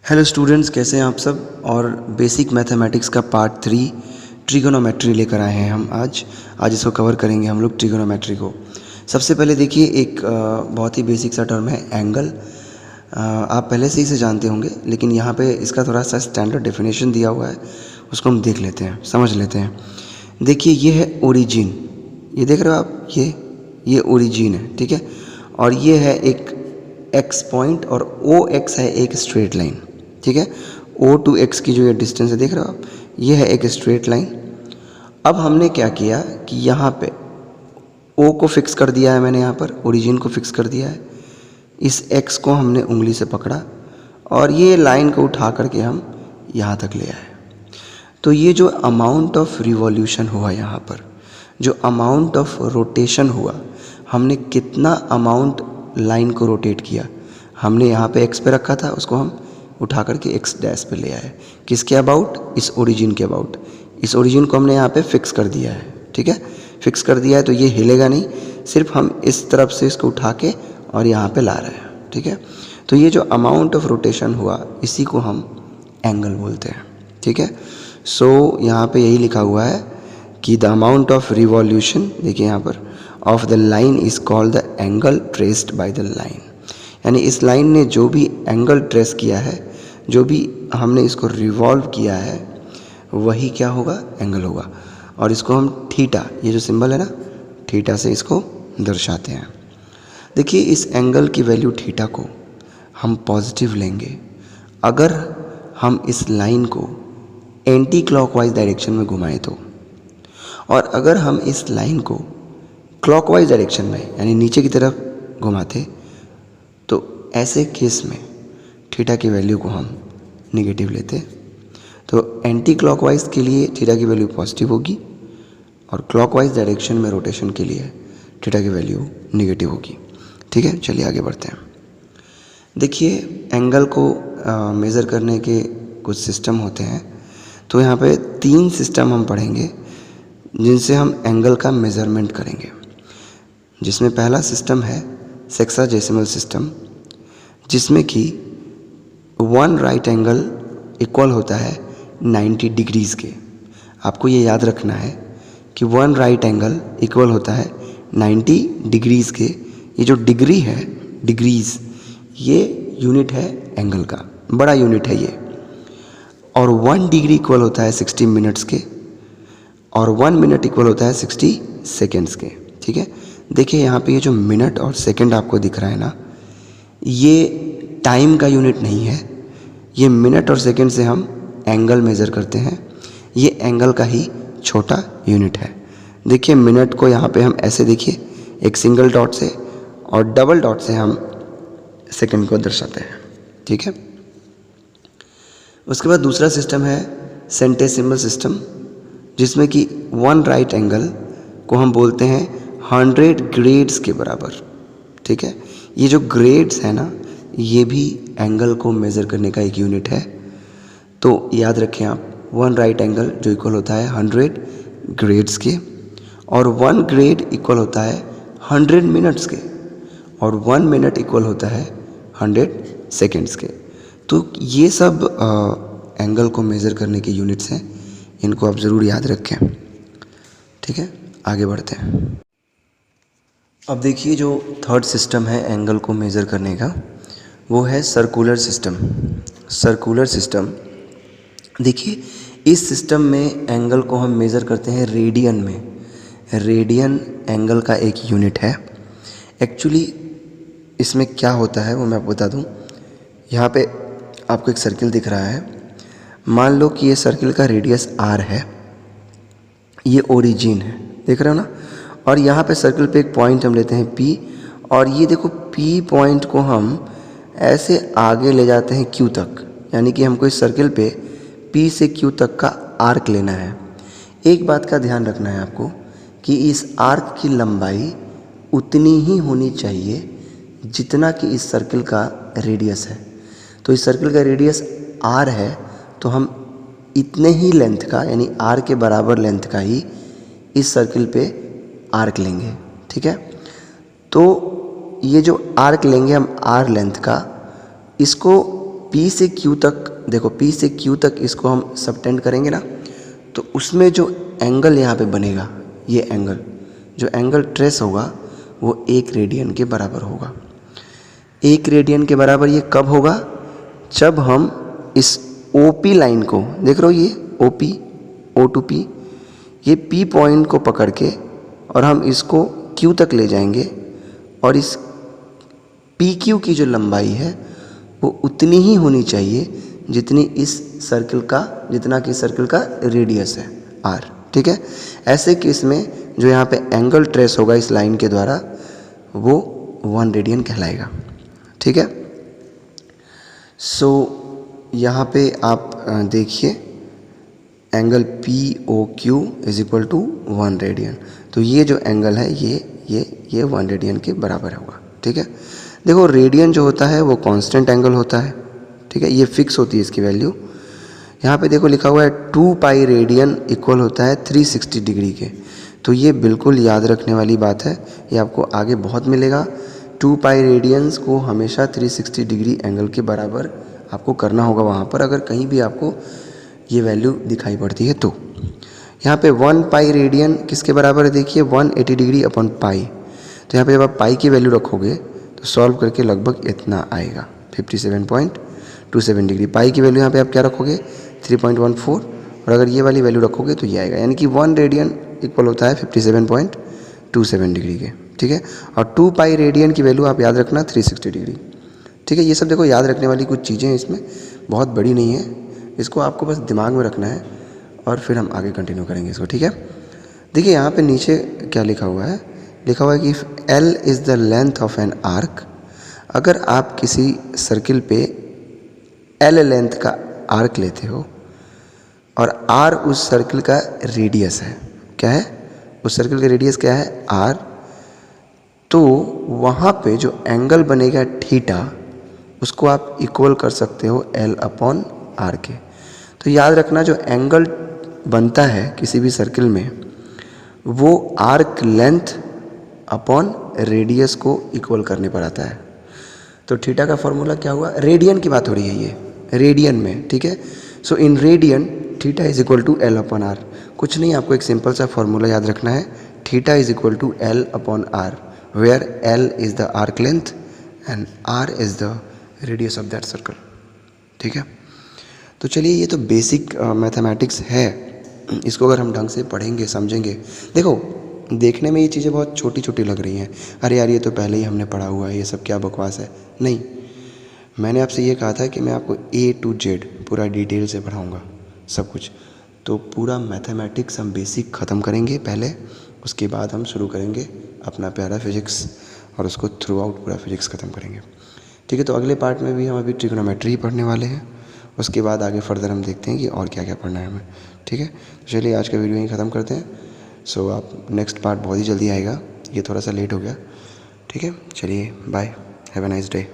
Hello students, कैसे हैं आप सब। और बेसिक मैथमेटिक्स का पार्ट 3 ट्रिगोनोमेट्री लेकर आए हैं हम आज इसको कवर करेंगे हम लोग ट्रिगोनोमेट्री को। सबसे पहले देखिए एक बहुत ही बेसिक सा टर्म है एंगल। आप पहले से ही इसे जानते होंगे, लेकिन यहाँ पे इसका थोड़ा सा स्टैंडर्ड डेफिनेशन दिया हुआ है, उसको हम देख लेते हैं, समझ लेते हैं। देखिए ये है ओरिजिन, ये देख रहे हो आप, ये ओरिजिन है, ठीक है। और ये है एक एक्स पॉइंट और ओ एक्स है एक स्ट्रेट लाइन, ठीक है। ओ टू एक्स की जो ये डिस्टेंस है देख रहे हो आप, ये है एक स्ट्रेट लाइन। अब हमने क्या किया कि यहाँ पे ओ को फिक्स कर दिया है, मैंने यहाँ पर ओरिजिन को फिक्स कर दिया है। इस एक्स को हमने उंगली से पकड़ा और ये लाइन को उठा करके हम यहाँ तक ले आए। तो ये जो अमाउंट ऑफ रिवॉल्यूशन हुआ यहाँ पर, जो अमाउंट ऑफ रोटेशन हुआ, हमने कितना अमाउंट लाइन को रोटेट किया, हमने यहाँ पे एक्स पे रखा था, उसको हम उठा करके एक्स डैश पे ले आए। किसके अबाउट? इस ओरिजिन के अबाउट। इस ओरिजिन को हमने यहाँ पे फिक्स कर दिया है, ठीक है। फिक्स कर दिया है तो ये हिलेगा नहीं, सिर्फ हम इस तरफ से इसको उठा के और यहाँ पे ला रहे हैं, ठीक है। तो ये जो अमाउंट ऑफ रोटेशन हुआ, इसी को हम एंगल बोलते हैं, ठीक है। सो यहाँ पे यही लिखा हुआ है कि द अमाउंट ऑफ रिवॉल्यूशन, देखिए यहाँ पर, of the line is called the angle traced by the line. यानी इस लाइन ने जो भी एंगल ट्रेस किया है, जो भी हमने इसको रिवॉल्व किया है, वही क्या होगा? एंगल होगा। और इसको हम थीटा, ये जो सिंबल है ना, थीटा से इसको दर्शाते हैं। देखिए इस एंगल की वैल्यू थीटा को हम पॉजिटिव लेंगे अगर हम इस लाइन को एंटी क्लॉकवाइज डायरेक्शन में घुमाएं तो, और अगर हम इस लाइन को क्लॉकवाइज डायरेक्शन में यानी नीचे की तरफ घुमाते, तो ऐसे केस में थीटा की वैल्यू को हम नेगेटिव लेते। तो एंटी क्लॉकवाइज के लिए थीटा की वैल्यू पॉजिटिव होगी और क्लॉकवाइज डायरेक्शन में रोटेशन के लिए थीटा की वैल्यू नेगेटिव होगी, ठीक है। चलिए आगे बढ़ते हैं। देखिए एंगल को मेज़र करने के कुछ सिस्टम होते हैं। तो यहाँ पे 3 सिस्टम हम पढ़ेंगे जिनसे हम एंगल का मेज़रमेंट करेंगे, जिसमें पहला सिस्टम है सेक्साडेसिमल सिस्टम, जिसमें कि 1 राइट एंगल इक्वल होता है 90 डिग्रीज़ के। आपको ये याद रखना है कि 1 राइट एंगल इक्वल होता है 90 डिग्रीज़ के। ये जो डिग्री है, डिग्रीज़, ये यूनिट है एंगल का, बड़ा यूनिट है ये। और 1 डिग्री इक्वल होता है 60 मिनट्स के, और 1 मिनट इक्वल होता है 60 सेकेंड्स के, ठीक है। देखिए यहाँ पे ये जो मिनट और सेकंड आपको दिख रहा है ना, ये टाइम का यूनिट नहीं है। ये मिनट और सेकंड से हम एंगल मेज़र करते हैं, ये एंगल का ही छोटा यूनिट है। देखिए मिनट को यहाँ पे हम ऐसे, देखिए एक सिंगल डॉट से, और डबल डॉट से हम सेकंड को दर्शाते हैं, ठीक है। उसके बाद दूसरा सिस्टम है सेंटेसिमल सिस्टम, जिसमें कि 1 राइट एंगल को हम बोलते हैं 100 ग्रेड्स के बराबर, ठीक है। ये जो ग्रेड्स है ना, ये भी एंगल को मेज़र करने का एक यूनिट है। तो याद रखें आप, 1 राइट एंगल जो इक्वल होता है 100 ग्रेड्स के, और 1 ग्रेड इक्वल होता है 100 मिनट्स के, और 1 मिनट इक्वल होता है 100 सेकेंड्स के। तो ये सब एंगल को मेज़र करने के यूनिट्स हैं, इनको आप ज़रूर याद रखें, ठीक है। आगे बढ़ते हैं। अब देखिए जो थर्ड सिस्टम है एंगल को मेज़र करने का, वो है सर्कुलर सिस्टम। सर्कुलर सिस्टम, देखिए इस सिस्टम में एंगल को हम मेज़र करते हैं रेडियन में। रेडियन एंगल का एक यूनिट है। एक्चुअली इसमें क्या होता है वो मैं आपको बता दूं। यहाँ पे आपको एक सर्किल दिख रहा है, मान लो कि ये सर्किल का रेडियस r है, ये ओरिजिन है, देख रहे हो ना। और यहाँ पे सर्किल पे एक पॉइंट हम लेते हैं P, और ये देखो P पॉइंट को हम ऐसे आगे ले जाते हैं Q तक, यानी कि हमको इस सर्किल पे P से Q तक का आर्क लेना है। एक बात का ध्यान रखना है आपको कि इस आर्क की लंबाई उतनी ही होनी चाहिए जितना कि इस सर्किल का रेडियस है। तो इस सर्किल का रेडियस r है, तो हम इतने ही लेंथ का, यानी r के बराबर लेंथ का ही इस सर्किल पे आर्क लेंगे, ठीक है। तो ये जो आर्क लेंगे हम r लेंथ का, इसको P से Q तक, देखो P से Q तक इसको हम सबटेंड करेंगे ना, तो उसमें जो एंगल यहाँ पे बनेगा, ये एंगल, जो एंगल ट्रेस होगा वो 1 रेडियन के बराबर होगा। 1 रेडियन के बराबर ये कब होगा? जब हम इस OP लाइन को, देख रहे हो ये OP, O to P, ये P पॉइंट को पकड़ के और हम इसको Q तक ले जाएंगे और इस PQ की जो लंबाई है वो उतनी ही होनी चाहिए जितनी इस सर्कल का, जितना कि सर्कल का रेडियस है R, ठीक है। ऐसे केस में जो यहाँ पे एंगल ट्रेस होगा इस लाइन के द्वारा वो 1 रेडियन कहलाएगा, ठीक है। सो यहाँ पे आप देखिए angle POQ is equal to 1 radian, तो ये जो एंगल है ये 1 रेडियन के बराबर होगा, ठीक है। देखो रेडियन जो होता है वो कांस्टेंट एंगल होता है, ठीक है, ये फिक्स होती है इसकी वैल्यू। यहाँ पे देखो लिखा हुआ है 2 पाई रेडियन इक्वल होता है 360 डिग्री के, तो ये बिल्कुल याद रखने वाली बात है, ये आपको आगे बहुत मिलेगा। 2 पाई रेडियंस को हमेशा 360 डिग्री एंगल के बराबर आपको करना होगा वहाँ पर, अगर कहीं भी आपको ये वैल्यू दिखाई पड़ती है तो। यहाँ पे 1 पाई रेडियन किसके बराबर है? देखिए 180 डिग्री अपॉन पाई, तो यहाँ पे जब आप पाई की वैल्यू रखोगे तो सॉल्व करके लगभग इतना आएगा 57.27 डिग्री। पाई की वैल्यू यहाँ पे आप क्या रखोगे? 3.14, और अगर ये वाली वैल्यू रखोगे तो ये आएगा, यानी कि 1 रेडियन इक्वल होता है 57.27 डिग्री के, ठीक है। और 2 पाई रेडियन की वैल्यू आप याद रखना 360 डिग्री, ठीक है। ये सब देखो याद रखने वाली कुछ चीज़ें हैं, इसमें बहुत बड़ी नहीं है, इसको आपको बस दिमाग में रखना है और फिर हम आगे कंटिन्यू करेंगे इसको, ठीक है। देखिए यहाँ पे नीचे क्या लिखा हुआ है? लिखा हुआ है कि L is the length of an arc. अगर आप किसी सर्किल पे L लेंथ का आर्क लेते हो और R उस सर्किल का रेडियस है, क्या है? उस सर्किल का रेडियस क्या है? R, तो वहाँ पे जो एंगल बनेगा थीटा, उसको आप इक्वल कर सकते हो L अपॉन R के। तो याद रखना जो एंगल बनता है किसी भी सर्किल में वो आर्क लेंथ अपॉन रेडियस को इक्वल करने पर आता है। तो थीटा का फॉर्मूला क्या हुआ? रेडियन की बात हो रही है ये, रेडियन में, ठीक है। So in radian theta is equal to L upon R। कुछ नहीं, आपको एक सिंपल सा फॉर्मूला याद रखना है, theta is equal to L upon R, where L is the arc length and R is the radius of that circle, ठीक है। तो चलिए ये तो बेसिक मैथमेटिक्स है, इसको अगर हम ढंग से पढ़ेंगे समझेंगे, देखो देखने में ये चीज़ें बहुत छोटी छोटी लग रही हैं, अरे यार ये तो पहले ही हमने पढ़ा हुआ है, ये सब क्या बकवास है। नहीं, मैंने आपसे ये कहा था कि मैं आपको A to Z पूरा डिटेल से पढ़ाऊँगा सब कुछ, तो पूरा मैथमेटिक्स हम बेसिक ख़त्म करेंगे पहले, उसके बाद हम शुरू करेंगे अपना प्यारा फिजिक्स और उसको थ्रू आउट पूरा फिजिक्स ख़त्म करेंगे, ठीक है। तो अगले पार्ट में भी हम अभी ट्रिग्नोमेट्री ही पढ़ने वाले हैं, उसके बाद आगे फर्दर हम देखते हैं कि और क्या क्या पढ़ना है हमें, ठीक है। चलिए आज का वीडियो यहीं ख़त्म करते हैं। सो आप नेक्स्ट पार्ट बहुत ही जल्दी आएगा, ये थोड़ा सा लेट हो गया, ठीक है। चलिए bye, have a nice day.